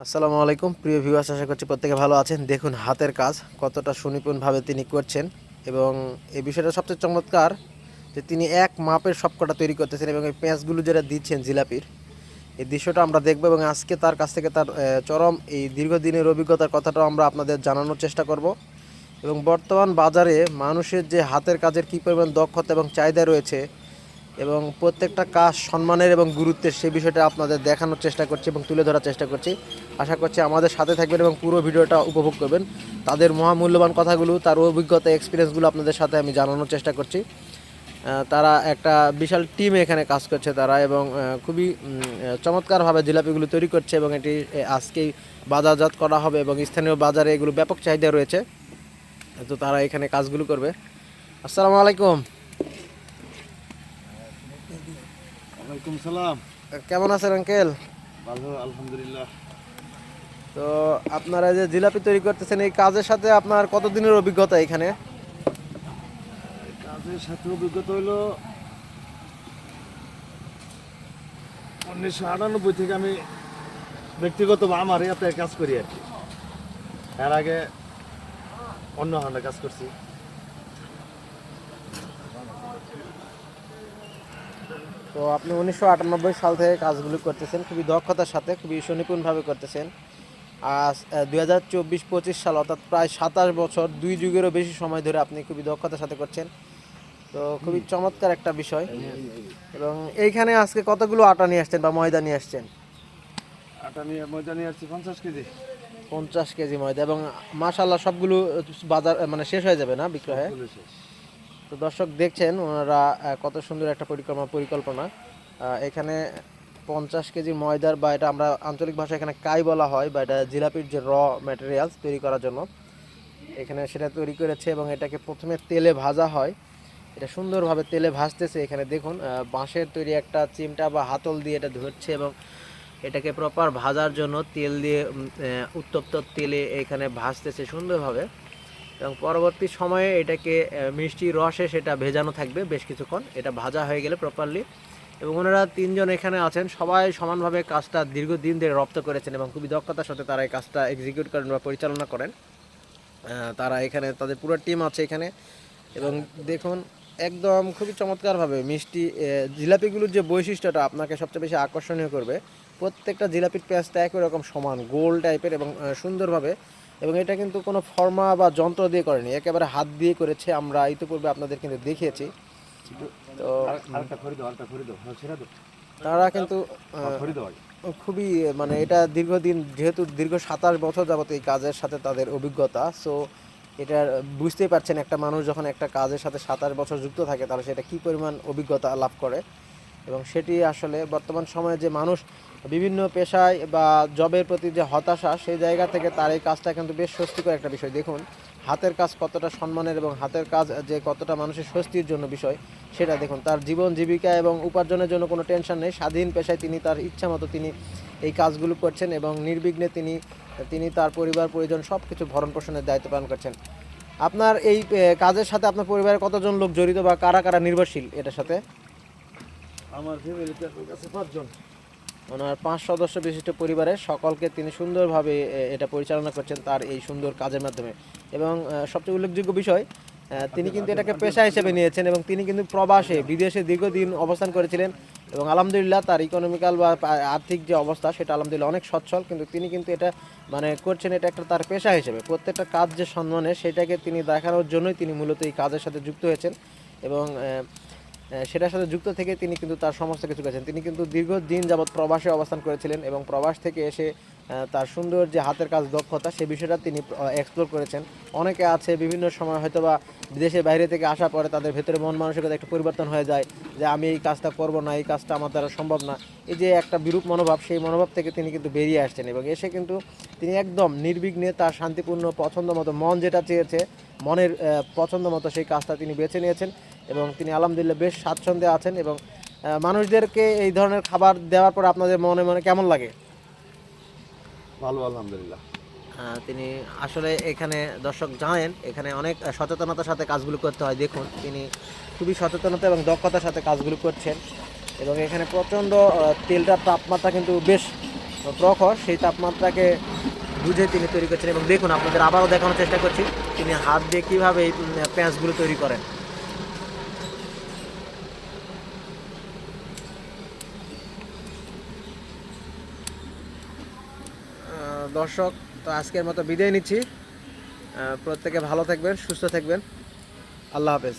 আসসালামু আলাইকুম প্রিয় ভিউয়ার্স, আশা করছি প্রত্যেকে ভালো আছেন। দেখুন হাতের কাজ কতটা সুনিপুণভাবে তিনি করছেন এবং এই বিষয়টা সবচেয়ে চমৎকার যে তিনি এক মাপের সবকটা তৈরি করতেছেন এবং এই পেঁয়াজগুলো যেটা দিচ্ছেন জিলাপির, এই দৃশ্যটা আমরা দেখব এবং আজকে তার কাছ থেকে তার চরম এই দীর্ঘদিনের অভিজ্ঞতার কথাটাও আমরা আপনাদের জানানোর চেষ্টা করব এবং বর্তমান বাজারে মানুষের যে হাতের কাজের কী পরিমাণ দক্ষতা এবং চাহিদা রয়েছে এবং প্রত্যেকটা কাজ সম্মানের এবং গুরুত্বের সেই বিষয়টা আপনাদের দেখানোর চেষ্টা করছি এবং তুলে ধরার চেষ্টা করছি। আশা করছি আমাদের সাথে থাকবেন এবং পুরো ভিডিওটা উপভোগ করবেন। তাদের মহামূল্যবান কথাগুলো, তার অভিজ্ঞতা, এক্সপিরিয়েন্সগুলো আপনাদের সাথে আমি জানানোর চেষ্টা করছি। তারা একটা বিশাল টিম এখানে কাজ করছে তারা এবং খুবই চমৎকারভাবে জিলাপিগুলো তৈরি করছে এবং এটি আজকেই বাজারজাত করা হবে এবং স্থানীয় বাজারে এগুলো ব্যাপক চাহিদা রয়েছে। তো তারা এখানে কাজগুলো করবে। আসসালামু আলাইকুম। ওয়ালাইকুম সালাম। কেমন আছেন আঙ্কেল? ভালো আলহামদুলিল্লাহ। তো আপনারা যে জিলাপি তৈরি করতেছেন, এই কাজের সাথে আপনার কতদিনের অভিজ্ঞতা এখানে? কাজের সাথে অভিজ্ঞতা হইল 1998 থেকে আমি ব্যক্তিগত আমার ইয়াতে কাজ করি আর কি। এর আগে অন্য হান্ডা কাজ করছি। তো আপনি 1998 সাল থেকে কাজগুলো করতেছেন, খুবই দক্ষতার সাথে, খুবই সুনিপুণভাবে করতেছেন। আজ 2024-25 সাল, অর্থাৎ প্রায় 27 বছর, 2 যুগেরও বেশি সময় ধরে আপনি খুবই দক্ষতার সাথে করছেন। তো খুবই চমৎকার একটা বিষয়। এবং এইখানে আজকে কতগুলো আটা নিয়ে আসছেন বা ময়দা নিয়ে আসছেন? আটা নিয়ে ময়দা নিয়ে আসছি 50 কেজি। 50 কেজি ময়দা এবং মাশাআল্লাহ সবগুলো বাজার মানে শেষ হয়ে যাবে না বিক্রয়ে? তো দর্শক দেখছেন ওনারা কত সুন্দর একটা পরিকল্পনা। এখানে 50 কেজি ময়দার, বা এটা আমরা আঞ্চলিক ভাষায় এখানে কাই বলা হয়, বা এটা জিলাপির যে ম্যাটেরিয়ালস তৈরি করার জন্য এখানে সেটা তৈরি করেছে এবং এটাকে প্রথমে তেলে ভাজা হয়। এটা সুন্দরভাবে তেলে ভাজতেছে। এখানে দেখুন বাঁশের তৈরি একটা চিমটা বা হাতল দিয়ে এটা ধরছে এবং এটাকে প্রপার ভাজার জন্য তেল দিয়ে উত্তপ্ত তেলে এখানে ভাজতেছে সুন্দরভাবে এবং পরবর্তী সময়ে এটাকে মিষ্টি রসে সেটা ভেজানো থাকবে বেশ কিছুক্ষণ। এটা ভাজা হয়ে গেলে প্রপারলি, এবং ওনারা 3 জন এখানে আছেন, সবাই সমানভাবে কাজটা দীর্ঘদিন ধরে রপ্ত করেছেন এবং খুবই দক্ষতার সাথে তারা এই কাজটা এক্সিকিউট করেন বা পরিচালনা করেন। তারা এখানে তাদের পুরো টিম আছে এখানে এবং দেখুন একদম খুবই চমৎকারভাবে মিষ্টি জিলাপিগুলোর যে বৈশিষ্ট্যটা আপনাকে সবচেয়ে বেশি আকর্ষণীয় করবে, প্রত্যেকটা জিলাপির পেঁয়াজটা একই রকম সমান গোল টাইপের এবং সুন্দরভাবে, এবং এটা কিন্তু কোনো ফর্মা বা যন্ত্র দিয়ে করেনি, একেবারে হাত দিয়ে করেছে। আমরা ইতিপূর্বে আপনাদের কিন্তু দেখিয়েছি। তো তারা কিন্তু খুবই মানে এটা দীর্ঘদিন, যেহেতু দীর্ঘ 27 বছর যাবত এই কাজের সাথে তাদের অভিজ্ঞতা, সো এটা বুঝতেই পারছেন একটা মানুষ যখন একটা কাজের সাথে 27 বছর যুক্ত থাকে তাহলে সেটা কী পরিমাণ অভিজ্ঞতা লাভ করে। এবং সেটি আসলে বর্তমান সময়ে যে মানুষ বিভিন্ন পেশায় বা জবের প্রতি যে হতাশা, সেই জায়গা থেকে তার এই কাজটা কিন্তু বেশ স্বস্তিকর একটা বিষয়। দেখুন হাতের কাজ কতটা সম্মানের এবং হাতের কাজ যে কতটা মানুষের স্বস্তির জন্য বিষয়, সেটা দেখুন। তার জীবন জীবিকা এবং উপার্জনের জন্য কোনো টেনশন নেই, স্বাধীন পেশায় তিনি তার ইচ্ছা মতো তিনি এই কাজগুলো করছেন এবং নির্বিঘ্নে তিনি তার পরিবার পরিজন সব কিছু ভরণ পোষণের দায়িত্ব পালন করছেন। আপনার এই কাজের সাথে আপনার পরিবারের কতজন লোক জড়িত বা কারা কারা নির্ভরশীল এটার সাথে? আমার ফ্যামিলিতে আছে 5 জন। ওনার 5 সদস্য বিশিষ্ট পরিবারের সকলকে তিনি সুন্দরভাবে এটা পরিচালনা করছেন তার এই সুন্দর কাজের মাধ্যমে। এবং সবচেয়ে উল্লেখযোগ্য বিষয়, তিনি কিন্তু এটাকে পেশা হিসেবে নিয়েছেন এবং তিনি কিন্তু প্রবাসে বিদেশে দীর্ঘদিন অবস্থান করেছিলেন এবং আলহামদুলিল্লাহ তার ইকোনমিক্যাল বা আর্থিক যে অবস্থা সেটা আলহামদুলিল্লাহ অনেক সচ্ছল, কিন্তু তিনি কিন্তু এটা মানে করছেন এটা একটা তার পেশা হিসেবে। প্রত্যেকটা কাজ যে সম্মানের সেটাকে তিনি দেখানোর জন্যই তিনি মূলত এই কাজের সাথে যুক্ত হয়েছেন এবং সেটার সাথে যুক্ত থেকে তিনি কিন্তু তার সমস্ত কিছু করেছেন। তিনি কিন্তু দীর্ঘদিন যাবৎ প্রবাসে অবস্থান করেছিলেন এবং প্রবাস থেকে এসে তার সুন্দর যে হাতের কাজ দক্ষতা সে বিষয়টা তিনি এক্সপ্লোর করেছেন। অনেকে আছে বিভিন্ন সময় হয়তো বা দেশের বাইরে থেকে আসার পরে তাদের ভেতরে মন মানসিকতা একটু পরিবর্তন হয়ে যায় যে আমি এই কাজটা করব না, এই কাজটা আমার দ্বারা সম্ভব না, এই যে একটা বিরূপ মনোভাব, সেই মনোভাব থেকে তিনি কিন্তু বেরিয়ে আসছেন এবং এসে কিন্তু তিনি একদম নির্বিঘ্নে তার শান্তিপূর্ণ পছন্দ মতো, মন যেটা চেয়েছে মনের পছন্দ মতো সেই কাজটা তিনি বেছে নিয়েছেন এবং তিনি আলহামদুলিল্লাহ বেশ স্বাচ্ছন্দ্যে আছেন। এবং মানুষদেরকে এই ধরনের খাবার দেওয়ার পর আপনাদের মনে মনে কেমন লাগে? ভালো আলহামদুলিল্লাহ। তিনি আসলে এখানে দর্শক জানেন এখানে অনেক সচেতনতার সাথে কাজগুলো করতে হয়। দেখুন তিনি খুবই সচেতনতা এবং দক্ষতার সাথে কাজগুলো করছেন এবং এখানে প্রচণ্ড তেলটার তাপমাত্রা কিন্তু বেশ প্রখর সেই তাপমাত্রাকে বুঝে তিনি তৈরি করছেন। এবং দেখুন, আপনাদের আবারও দেখানোর চেষ্টা করছি তিনি হাত দিয়ে কীভাবে এই পেঁয়াজগুলো তৈরি করেন। দর্শক, তো আজকের মতো বিদায় নিচ্ছি। প্রত্যেকে ভালো থাকবেন, সুস্থ থাকবেন। আল্লাহ হাফেজ।